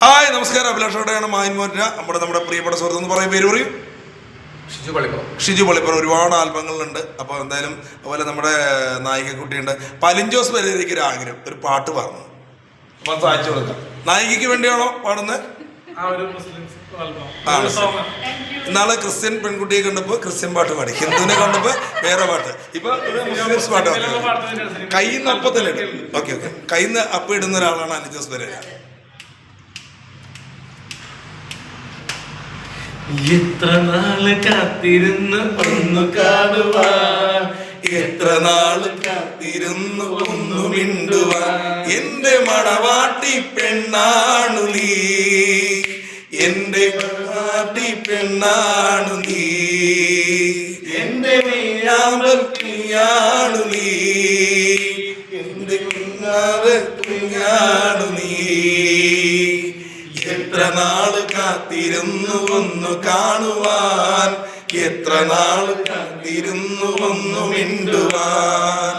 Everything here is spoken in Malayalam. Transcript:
ഹായ് നമസ്കാരം, അഭിലാഷോടെയാണ് മായൻമോറ്റ. നമ്മുടെ പ്രിയപ്പെട്ട സുഹൃത്ത് എന്ന് പറയും, പേര് പറയും, ഷിജു പള്ളിപ്പുറം. ഒരുപാട് ആൽബങ്ങളുണ്ട്. അപ്പോൾ എന്തായാലും അതുപോലെ നമ്മുടെ നായികക്കുട്ടിയുണ്ട്. പലിഞ്ചോസ് പെരേരയ്ക്ക് ഒരു ആഗ്രഹം, ഒരു പാട്ട് പാടുന്നു. അപ്പം സാധിച്ചു കൊടുക്കാം. നായികയ്ക്ക് വേണ്ടിയാണോ പാടുന്നത്? ഇന്നാളെ ക്രിസ്ത്യൻ പെൺകുട്ടിയെ കണ്ടപ്പോൾ ക്രിസ്ത്യൻ പാട്ട് പാടി, ഹിന്ദുവിനെ കണ്ടപ്പോൾ വേറെ പാട്ട്, ഇപ്പൊ മുസ്ലിംസ് പാട്ട്. കയ്യിൽ നിന്ന് അപ്പത്തിലിട്ട് ഓക്കെ കയ്യിൽ നിന്ന് അപ്പം ഇടുന്ന ഒരാളാണ് അലിജോസ് പെരേര. എത്ര നാള് കാത്തിരുന്ന് ഒന്ന് കാണുവാൻ, എത്ര നാള് കാത്തിരുന്ന് ഒന്ന് മിണ്ടുവാൻ, എന്റെ മണവാട്ടി പെണ്ണാണു നീ, എന്റെ മണവാട്ടി പെണ്ണാണു നീ, എന്റെ നീയാമ്പൽ കുഞ്ഞാണു നീ, എന്റെ കുഞ്ഞാവൽ കുഞ്ഞാണു നീ. എത്ര നാള് കാത്തിരുന്നു ഒന്ന് കാണുവാൻ, എത്ര നാള് കാത്തിരുന്നു ഒന്ന് മിണ്ടുവാൻ.